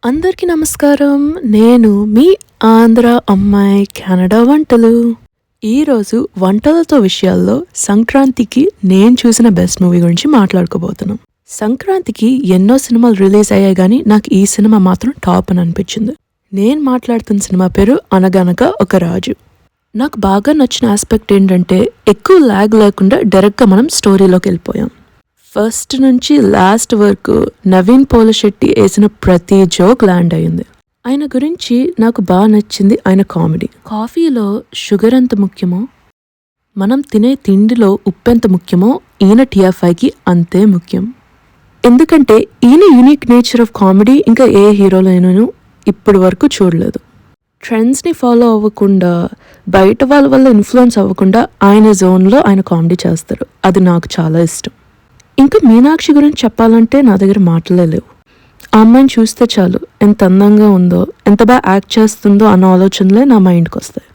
అందరికీ నమస్కారం. నేను మీ ఆంధ్ర అమ్మాయి కెనడా వంటలు. ఈరోజు వంటలతో విషయాల్లో సంక్రాంతికి నేను చూసిన బెస్ట్ మూవీ గురించి మాట్లాడుకోబోతున్నాం. సంక్రాంతికి ఎన్నో సినిమాలు రిలీజ్ అయ్యాయి కానీ నాకు ఈ సినిమా మాత్రం టాప్ అని అనిపించింది. నేను మాట్లాడుతున్న సినిమా పేరు అనగనగా ఒక రాజు. నాకు బాగా నచ్చిన ఆస్పెక్ట్ ఏంటంటే ఎక్కువ ల్యాగ్ లేకుండా డైరెక్ట్గా మనం స్టోరీలోకి వెళ్ళిపోయాం. ఫస్ట్ నుంచి లాస్ట్ వరకు నవీన్ పోలిశెట్టి వేసిన ప్రతి జోక్ ల్యాండ్ అయింది. ఆయన గురించి నాకు బాగా నచ్చింది ఆయన కామెడీ. కాఫీలో షుగర్ ఎంత ముఖ్యమో, మనం తినే తిండిలో ఉప్పు ఎంత ముఖ్యమో ఈయన టీఎఫ్ఐకి అంతే ముఖ్యం. ఎందుకంటే ఈయన యూనిక్ నేచర్ ఆఫ్ కామెడీ ఇంకా ఏ హీరోలైనాను ఇప్పటి వరకు చూడలేదు. ట్రెండ్స్ని ఫాలో అవ్వకుండా, బయట వాళ్ళ వల్ల ఇన్ఫ్లుయెన్స్ అవ్వకుండా ఆయన జోన్లో ఆయన కామెడీ చేస్తారు. అది నాకు చాలా ఇష్టం. ఇంకా మీనాక్షి గురించి చెప్పాలంటే నా దగ్గర మాటలే లేవు. ఆ అమ్మాయిని చూస్తే చాలు ఎంత అందంగా ఉందో, ఎంత బాగా యాక్ట్ చేస్తుందో అన్న ఆలోచనలే నా మైండ్కి వస్తాయి.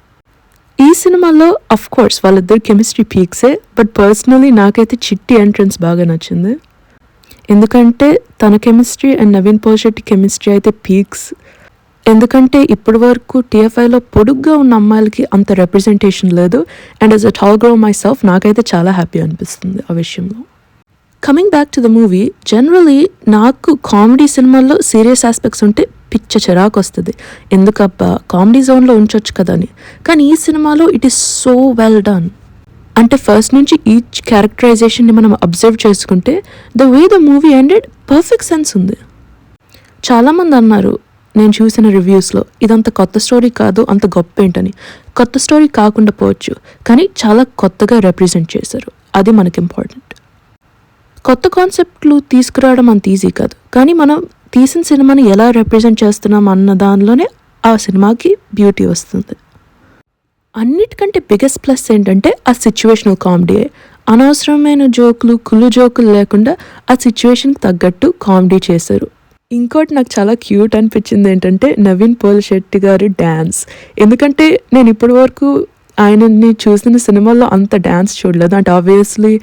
ఈ సినిమాలో అఫ్ కోర్స్ వాళ్ళిద్దరు కెమిస్ట్రీ పీక్సే, బట్ పర్సనలీ నాకైతే చిట్టి ఎంట్రన్స్ బాగా నచ్చింది. ఎందుకంటే తన chemistry and Naveen Polishetty chemistry అయితే పీక్స్. ఎందుకంటే ఇప్పటి వరకు టీఎఫ్ఐలో పొడుగ్గా ఉన్న అమ్మాయిలకి అంత రిప్రజెంటేషన్ లేదు. And as a tall girl my self నాకైతే చాలా హ్యాపీ అనిపిస్తుంది ఆ విషయంలో. Coming back to the movie, generally నాకు కామెడీ సినిమాల్లో సీరియస్ ఆస్పెక్ట్స్ ఉంటే పిచ్చ చిరాకు వస్తుంది. ఎందుకబ్బా కామెడీ జోన్లో ఉంచవచ్చు కదా అని. కానీ ఈ సినిమాలో it is so well done. అంటే ఫస్ట్ నుంచి ఈచ్ క్యారెక్టరైజేషన్ని మనం అబ్జర్వ్ చేసుకుంటే the way the movie ended perfect sense ఉంది. చాలామంది అన్నారు నేను చూసిన రివ్యూస్లో ఇదంత కొత్త స్టోరీ కాదు, అంత గొప్ప ఏంటని. కొత్త స్టోరీ కాకుండా పోవచ్చు, కానీ చాలా కొత్తగా రిప్రజెంట్ చేశారు. అది మనకి ఇంపార్టెంట్. కొత్త కాన్సెప్ట్లు తీసుకురావడం అంత ఈజీ కాదు, కానీ మనం తీసిన సినిమాని ఎలా రిప్రజెంట్ చేస్తున్నాం అన్న దానిలోనే ఆ సినిమాకి బ్యూటీ వస్తుంది. అన్నిటికంటే బిగ్గెస్ట్ ప్లస్ ఏంటంటే ఆ సిచ్యువేషనల్ కామెడీ. అనవసరమైన జోకులు, కుళ్ళు జోకులు లేకుండా ఆ సిచ్యువేషన్కి తగ్గట్టు కామెడీ చేశారు. ఇంకోటి నాకు చాలా క్యూట్ అనిపించింది ఏంటంటే నవీన్ పోలిశెట్టి గారి డ్యాన్స్. ఎందుకంటే నేను ఇప్పటి వరకు ఆయనని చూసిన సినిమాల్లో అంత డ్యాన్స్ చూడలేదు. అంటే ఆబ్వియస్లీ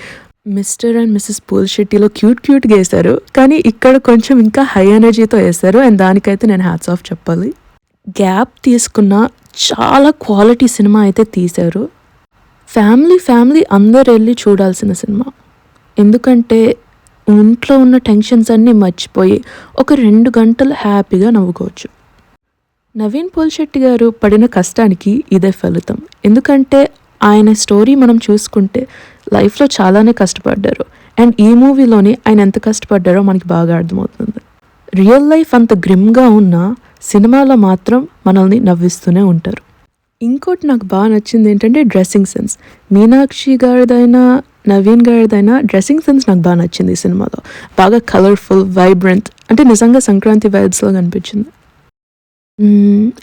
మిస్టర్ అండ్ మిస్సెస్ పోలిశెట్టిలో క్యూట్గా వేశారు, కానీ ఇక్కడ కొంచెం ఇంకా హై ఎనర్జీతో వేశారు. అండ్ దానికైతే నేను హ్యాట్స్ ఆఫ్ చెప్పాలి. గ్యాప్ తీసుకున్న చాలా క్వాలిటీ సినిమా అయితే తీశారు. ఫ్యామిలీ అందరు వెళ్ళి చూడాల్సిన సినిమా. ఎందుకంటే ఇంట్లో ఉన్న టెన్షన్స్ అన్నీ మర్చిపోయి ఒక 2 గంటలు హ్యాపీగా నవ్వుకోవచ్చు. నవీన్ పోలిశెట్టి గారు పడిన కష్టానికి ఇదే ఫలితం. ఎందుకంటే ఆయన స్టోరీ మనం చూసుకుంటే లైఫ్లో చాలానే కష్టపడ్డారు. అండ్ ఈ మూవీలోని ఆయన ఎంత కష్టపడ్డారో మనకి బాగా అర్థమవుతుంది. రియల్ లైఫ్ అంత గ్రిమ్గా ఉన్నా సినిమాలో మాత్రం మనల్ని నవ్విస్తూనే ఉంటారు. ఇంకోటి నాకు బాగా నచ్చింది ఏంటంటే డ్రెస్సింగ్ సెన్స్. మీనాక్షి గారిదైనా నవీన్ గారిదైనా డ్రెస్సింగ్ సెన్స్ నాకు బాగా నచ్చింది ఈ సినిమాలో. బాగా కలర్ఫుల్, వైబ్రెంట్, అంటే నిజంగా సంక్రాంతి వైబ్స్లో కనిపించింది.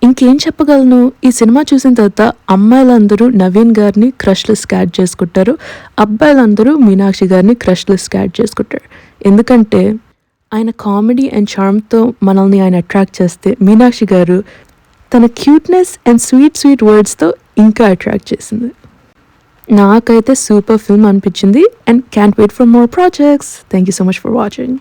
ఇంకేం చెప్పగలను, ఈ సినిమా చూసిన తర్వాత అమ్మాయిలందరూ నవీన్ గారిని క్రష్ లిస్ట్ యాడ్ చేసుకుంటారు, అబ్బాయిలందరూ మీనాక్షి గారిని క్రష్ లిస్ట్ యాడ్ చేసుకుంటారు. ఎందుకంటే ఆయన కామెడీ అండ్ చార్మ్తో మనల్ని ఆయన అట్రాక్ట్ చేస్తే, మీనాక్షి గారు తన క్యూట్నెస్ అండ్ స్వీట్ వర్డ్స్తో ఇంకా అట్రాక్ట్ చేసింది. నాకైతే సూపర్ ఫిల్మ్ అనిపించింది. And can't wait for more projects. Thank you so much for watching.